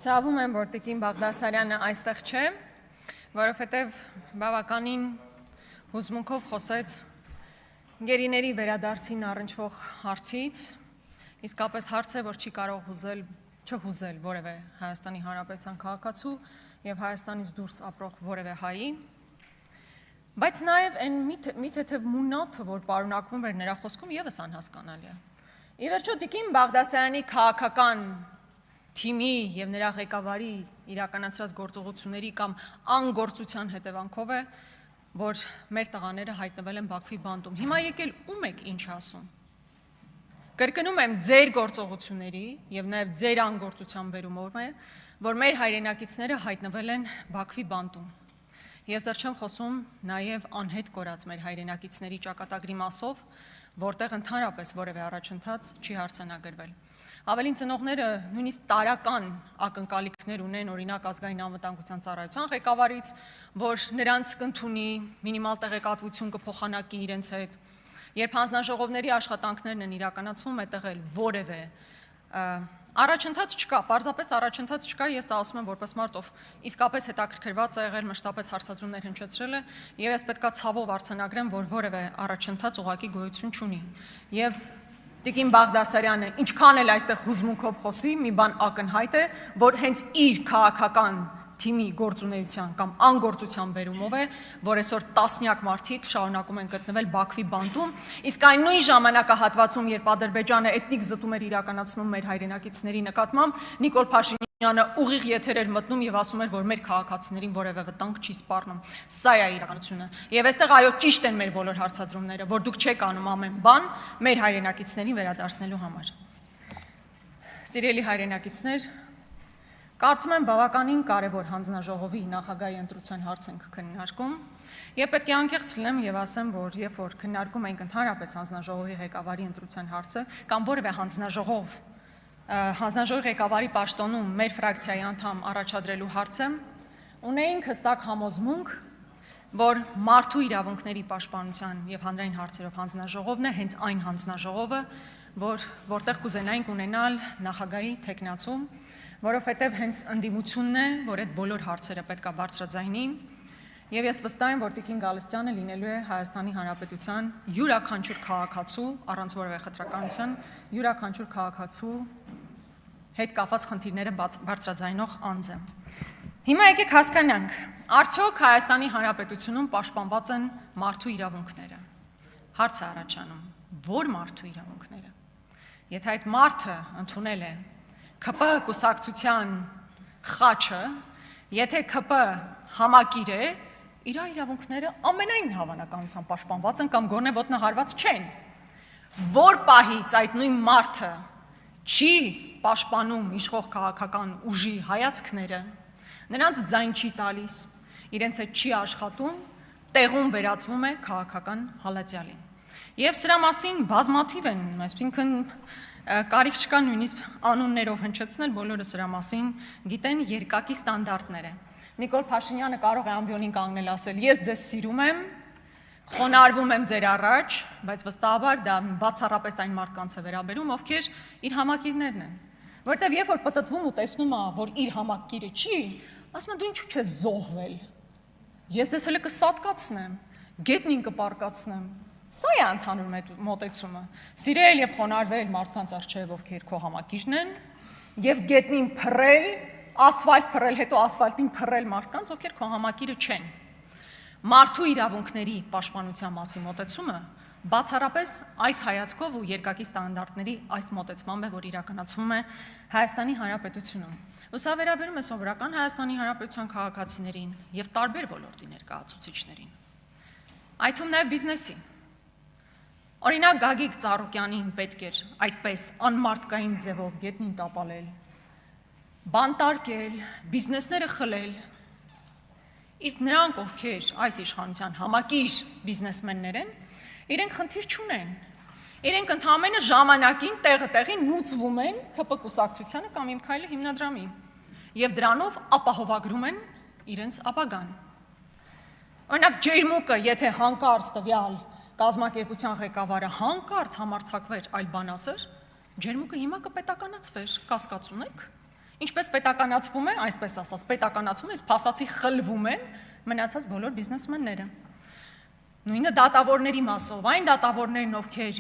Ցավում եմ, որ Տիկին Բաղդասարյանը այստեղ չէ, որովհետև բավականին հուզմունքով խոսեց գերիների վերադարձին առնչվող հարցից, իսկապես հարց է, որ չի կարող չհուզել որևէ Հայաստանի Հանրապետության քաղաքացու եւ Հայաստանից դուրս ապրող որևէ հայի, բայց նաեւ այն մի թեթև մունաթը, որ պարունակվում էր նրա խոսքում, եւս անհասկանալի է։ Ի վերջո Տիկին Բաղդասարյանի քաղաքական թիմի եւ նրա ղեկավարի իրականացրած գործողությունների կամ անգործության հետևանքով է, որ մեր տղաները հայտնվել են Բաքվի բանտում։ Հիմա եկել ում եք ինչ ասում։ Կրկնում եմ, ձեր գործողությունների եւ նաեւ ձեր անգործության բերումով է, որ մեր հայրենակիցները հայտնվել են Բաքվի բանտում։ Ես դեռ չեմ խոսում նաեւ անհետ կորած մեր հայրենակիցների ճակատագրի մասով, որտեղ ընդհանրապես որևէ առաջընթաց չի արձանագրվել։ Ավելին ծնողները նույնիսկ տարական ակնկալիքներ ունեն օրինակ ազգային անվտանգության ծառայության ղեկավարից, որ նրանց կընդունի մինիմալ տեղեկատվություն կփոխանակի իրենց հետ։ Երբ հանձնաժողովների աշխատանքներն են իրականացվում, այդտեղ էլ որևէ առաջընթաց չկա, պարզապես առաջընթաց չկա, ես ասում եմ որպես մարդ, ով իսկապես հետաքրքրված է եղել, մշտապես հարցադրումներ հնչեցրել է, եւ ես պետքա ցավով արձանագրեմ, որ որևէ առաջընթաց ուղղակի գոյություն չունի։ Եվ Տիկին Բաղդասարյանը ինչքան էլ այստեղ հուզմունքով խոսի, մի բան ակնհայտ է, որ հենց իր քաղաքական թիմի գործունեության կամ անգործության բերումով է, որ այսօր տասնյակ մարդիկ շարունակում են գտնվել Բաքվի բանտում, իսկ այն նույն ժամանակահատվածում, երբ Ադրբեջանը էթնիկ զտում էր իրականացնում մեր հայրենակիցների նկատմամբ, Նիկոլ Փաշինյանը ուղիղ եթեր էր մտնում եւ ասում էր, որ մեր քաղաքացիներին որևէ վտանգ չի սպառնում։ Սա է իրականությունը։ Եվ այստեղ այո, ճիշտ են մեր բոլոր հարցադրումները, որ դուք չեք անում ամեն բան մեր հայրենակիցներին վերադարձնելու համար։ Սիրելի հայրենակիցներ, կարծում եմ բավականին կարևոր հանձնաժողովի նախագահի ընտրության հարց ենք քննարկում եւ պետք է անկեղծ լինեմ եւ ասեմ, որ երբ որ քննարկում ենք ընդհանրապես հանձնաժողովի ղեկավարի ընտրության հարցը կամ որևէ հանձնաժողովի ղեկավարի պաշտոնում մեր ֆրակցիայի անդամ առաջադրելու հարցը, ունեինք հստակ համոզմունք, որ մարդու իրավունքների պաշտպանության եւ հանրային հարցերով հանձնաժողովն է հենց այն հանձնաժողովը, որտեղ կուզենայինք ունենալ նախագահի թեկնածու, որովհետև հենց ընդդիմությունն է, որ այդ բոլոր հարցերը պետք է բարձրաձայնի, եւ ես վստահ եմ, որ Տիկին Գալստյանը լինելու է Հայաստանի Հանրապետության յուրաքանչյուր քաղաքացու, առանց որևէ խտրականության, յուրաքանչյուր քաղաքացու հետ կապված խնդիրները բարձրաձայնող անձը։ Հիմա եկեք հասկանանք, արդյոք Հայաստանի Հանրապետությունում պաշտպանված են մարդու իրավունքները։ Հարց է առաջանում, որ մարդու իրավունքները։ Եթե այդ մարդը ընդունել է ՔՊ կուսակցության խաչը, եթե ՔՊ համակիր է, իր իրավունքները ամենայն հավանականությամբ պաշտպանված են կամ գոնե ոտնահարված չեն։ Որ պահից այդ նույն մարդը չի պաշտպանում իշխող քաղաքական ուժի հայացքները, նրանց ձայն չի տալիս, իրենց հետ չի աշխատում, տեղում վերածվում է քաղաքական հալածյալին։ Եվ սրա մասին բազմաթիվ են, այսինքն կարիք չկա նույնիսկ անուններով հնչեցնել, բոլորը սրա մասին գիտեն, երկակի ստանդարտներ են։ Նիկոլ Փաշինյանը կարող է ամբիոնին կանգնել ասել, ես ձեզ սիրում եմ, խոնարհվում եմ ձեր առաջ, բայց վստահաբար դա բացառապես այն մարդկանց է վերաբերում, ովքեր իր համակիրներն են։ Որտեվ երբ որ պտտվում ու տեսնում է, որ իր համակիրը չի, ասում է դու ինչու չես զոհվել։ Ես դες հələ կսատկացնեմ, գետնին կպարկացնեմ։ Սա է ընդհանուր մոտեցումը։ Սիրել եւ խոնարհվել մարդկանց առջեւ, ովքեր քո համակիրն են, եւ գետնին փռել, ասֆալտ փռել, հետո ասֆալտին փռել մարդկանց, ովքեր քո համակիրը չեն։ Մարդու իրավունքների պաշտպանության մասին մոտեցումը բացառապես այս հայացքով ու երկակի ստանդարտների այս մոտեցմամբ է, որ իրականացվում է Հայաստանի Հանրապետությունում։ Ու սա վերաբերում է սովորական Հայաստանի Հանրապետության քաղաքացիներին եւ տարբեր ոլորտի ներկայացուցիչներին։ Այդ թվում նաեւ բիզնեսին։ Օրինակ Գագիկ Ծառուկյանին պետք էր այդպես անմարդկային ձևով գետնին տապալել, բանտարկել, բիզնեսները խլել, իսկ նրանք, ովքեր այս իշխանության համակիր բիզնեսմեններ են, իրենք խնդիր չունեն, իրենք ընդամենը ժամանակին տեղին նուծվում են ՔՊ կուսակցությանը կամ Իմ քայլը հիմնադրամին եւ դրանով ապահովագրում են իրենց ապագան։ Օրինակ ջերմուկը, եթե հանկարծ տվյալ կազմակերպության ղեկավարը հանկարծ համարձակվեր այլ բան ասեր, ջերմուկը հիմա կպետականացվեր, կասկած ունեք։ Ինչպես պետականացվում է, այսպես ասած, պետականացվում է, իսկ փաստացի խլվում են մնացած բոլոր բիզնեսմենները։ Նույնը դատավորների մասով, այն դատավորներն, ովքեր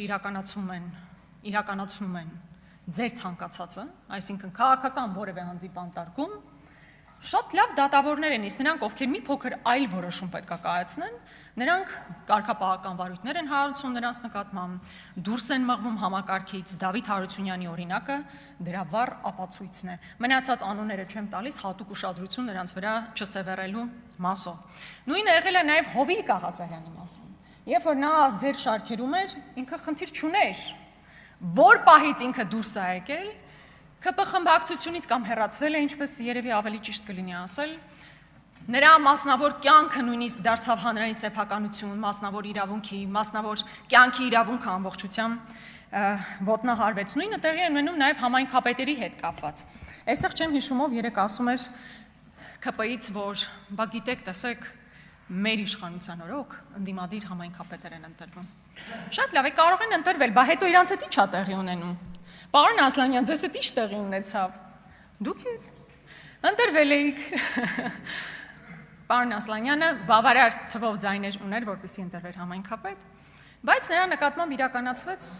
իրականացնում են ձեր ցանկացածը, այսինքն քաղաքական որևէ անձի բանտարկում, շատ լավ դատավորներ են, իսկ նրանք, ովքեր մի փոքր այլ որոշում պետք է կայացնեն, նրանք կարգապահական վարույթներ են հարուցում նրանց նկատմամբ, դուրս են մղվում համակարգից, Դավիթ Հարությունյանի օրինակը դրա վառ ապացույցն է։ Մնացած անունները չեմ տալիս, հատուկ ուշադրություն նրանց վրա չսևեռելու մասով։ Նույնը եղել է նաև Հովիկ Աղազարյանի մասին։ Երբ որ նա ձեր շարքերում էր, ինքը խնդիր չուներ, որ պահից ինքը դուրս է եկել, ԿՊ խմբակցությունից կամ հեռացվել է, ինչպես երևի ավելի ճիշտ կլինի ասել, նրա մասնավոր կյանքը նույնիսկ դարձավ հանրային սեփականություն, մասնավոր իրավունքի, մասնավոր կյանքի իրավունքը ամբողջությամբ ոտնահարվեց։ Նույնը տեղի է ունենում նաև համայնքապետերի հետ կապված։ Այստեղ չեմ հիշում ով երեք ասում էր ԿՊ-ից, որ բա գիտեք, տեսեք, մեր իշխանության օրոք ընդդիմադիր համայնքապետեր են ընտրվում։ Շատ լավ է, կարող են ընտրվել, բա հետո իրանց հետ ի՞նչ է տեղի ունենում։ Պարոն Ասլանյան, ձեզ հետ ի՞նչ տեղի ունեցավ։ Դուք ընտրվել էիք։ Պարոն Ասլանյանը բավարար թվով ձայներ ուներ, որպեսզի ընտրվեր համայնքապետ, բայց նրա նկատմամբ իրականացվեց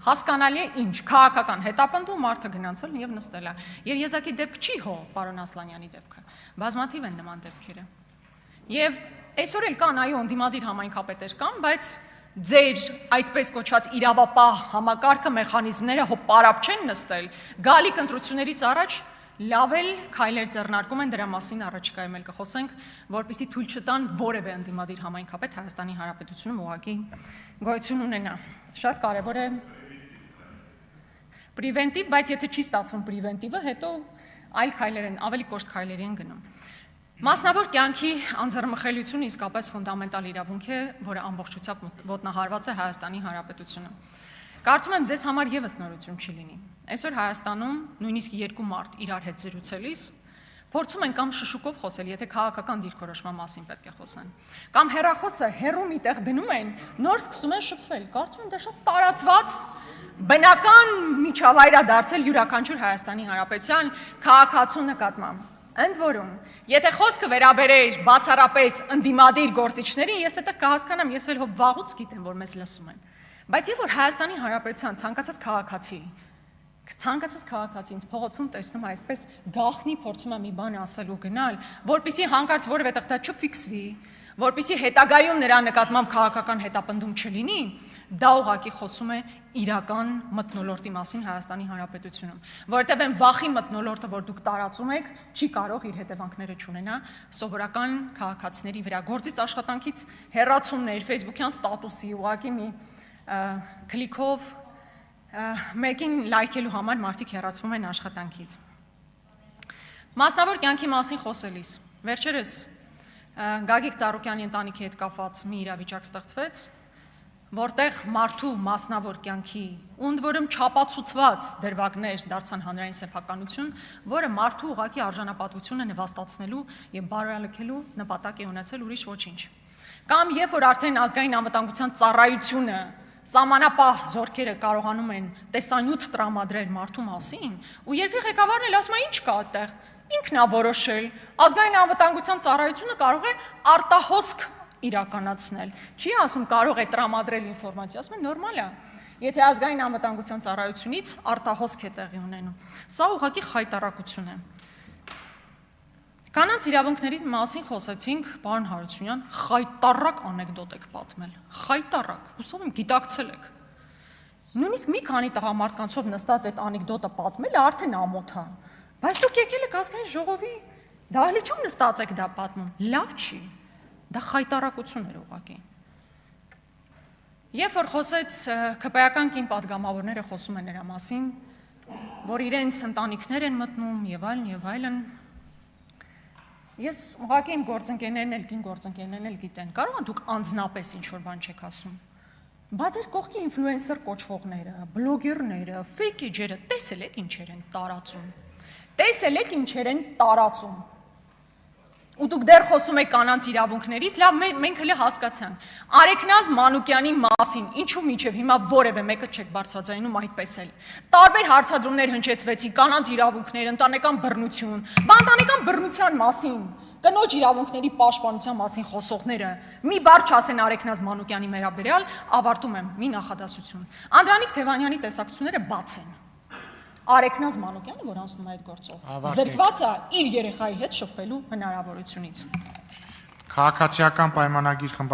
հասկանալի է ինչ, քաղաքական հետապնդում, մարդը գնացել եւ նստել է։ Եվ եզակի դեպք չի հո պարոն Ասլանյանի դեպքը։ Բազմաթիվ են նման դեպքերը։ Եվ այսօր էլ կան այո ընդդիմադիր համայնքապետեր կան, բայց ձեր այսպես կոչված իրավապահ համակարգը մեխանիզմները հո պարապ չեն նստել, գալիք ընտրություններից առաջ լավ էլ քայլեր ձեռնարկում են դրա մասին առաջիկայում էլ կխոսենք, որպեսզի թույլ չտան որևէ ընդդիմադիր համայնքապետ Հայաստանի Հանրապետությունում ուղղակի գոյություն ունենա։ Շատ կարևոր է պրիվենտիվ, բայց եթե չի ստացվում պրիվենտիվը, հետո այլ քայլեր են, ավելի կոշտ քայլերի են գնում։ Մասնավոր կյանքի անձեռնմխելիությունը իսկապես ֆունդամենտալ իրավունք է, որը ամբողջությամբ ոտնահարված է Հայաստանի Հանրապետությունում։ Կարծում եմ ձեզ համար եւս նորություն չի լինի։ Այսօր Հայաստանում նույնիսկ երկու մարդ իրար հետ զրուցելիս փորձում են կամ շշուկով խոսել, եթե քաղաքական դիրքորոշման մասին պետք է խոսեն, կամ հեռախոսը հեռու միտեղ դնում են, նոր սկսում են շփվել։ Կարծում եմ դա շատ տարածված բնական միջավայր է դարձել յուրաքանչյուր Հայաստանի Հանրապետության քաղաքացու նկատմամբ։ Ընդ որում, եթե խոսքը վերաբերեր բացառապես ընդդիմադիր գործիչներին, ես այդտեղ կհասկանամ, ես էլ հո վաղուց գիտեմ, որ մեզ լսում են։ Բայց երբ որ Հայաստանի Հանրապետության ցանկացած քաղաքացի ինձ փողոցում տեսնում այսպես գաղտնի փորձում է մի բան ասել ու գնալ, որպեսզի հանկարծ որևէ տեղ դա չֆիքսվի, որպեսզի հետագայում նրա նկատմամբ քաղաքական հետապնդում չլինի, դա ուղղակի խոսում է իրական մթնոլորտի մասին Հայաստանի Հանրապետությունում, որովհետև այն վախի մթնոլորտը, որ դուք տարածում եք, չի կարող իր հետևանքները չունենա սովորական քաղաքացիների վրա։ Գործից աշխատանքից հեռացումներ, Facebook-յան ստատուսի, ուղղակի մի քլիքով մեկին լայքելու համար մարդիկ հեռացվում են աշխատանքից։ Մասնավոր կյանքի մասին խոսելիս, վերջերս Գագիկ Ծառուկյանի ընտանիքի հետ կապված մի իրավիճակ ստեղծվեց, որտեղ մարդու մասնավոր կյանքի ընդ որում չապացուցված դրվագներ դարձան հանրային սեփականություն, որը մարդու ուղղակի արժանապատվությունը նվաստացնելու եւ բարելավելու նպատակ է ունեցել, ուրիշ ոչինչ։ Կամ երբ որ արդեն ազգային անվտանգության ծառայությունը սահմանապահ զորքերը կարողանում են տեսանյութ տրամադրել մարդու մասին, ու երկրի ղեկավարն էլ ասում է ինչ կա այդտեղ, ինքն է որոշել, ազգային անվտանգության ծառայությունը կարող է արտահոսք իրականացնել։ Չի ասում կարող է տրամադրել ինֆորմացիա, ասում է նորմալ է։ Եթե ազգային անվտանգության ծառայությունից արտահոսք է տեղի ունենում։ Սա ուղղակի խայտառակություն է։ Կանանց իրավունքների մասին խոսեցինք, պարոն Հարությունյան, խայտառակ անեկդոտ եք պատմել։ Խայտառակ, հուսով եմ գիտակցել եք։ Նույնիսկ մի քանի տղամարդկանցով նստած այդ անեկդոտը պատմելը արդեն ամոթ է։ Բայց դուք եկել եք ազգային ժողովի դահլիճում նստած եք դա պատմում։ Լավ չի։ Դա խայտառակություն էր ուղղակի։ Երբ որ խոսեց ԿՊ-ական կին պատգամավորները խոսում են նրա մասին, որ իրենց ընտանիքներ են մտնում եւ այլն, ես ուղղակի իմ գործընկերներն էլ, կին գործընկերներն էլ գիտեն, կարող են դուք անձնապես ինչ-որ բան չեք ասում, բայց ձեր կողքի ինֆլուենսեր կոչվողները, բլոգերները, ֆեյքեջերը տեսել եք ինչեր են տարածում, ու դուք դեռ խոսում եք կանանց իրավունքներից, լավ, մենք հենց հասկացանք։ Արեգնազ Մանուկյանի մասին ինչու մինչև հիմա որևէ մեկը չեք բարձրաձայնում այդպես էլ։ Տարբեր հարցադրումներ հնչեցվեցին կանանց իրավունքներ, ընտանեկան բռնություն, ընտանեկան բռնության մասին, կնոջ իրավունքների պաշտպանության մասին խոսողները մի բառ չասեն Արեգնազ Մանուկյանի վերաբերյալ, ավարտում եմ մի նախադասություն։ Անդրանիկ Թևանյանի տեսակցությունները բաց են։ Արեգնազ Մանուկյանը, որ անցնում է այդ գործով, զրկված է իր երեխայի հետ շփվելու հնարավորությունից։ Քաղաքացիական պայմանագիր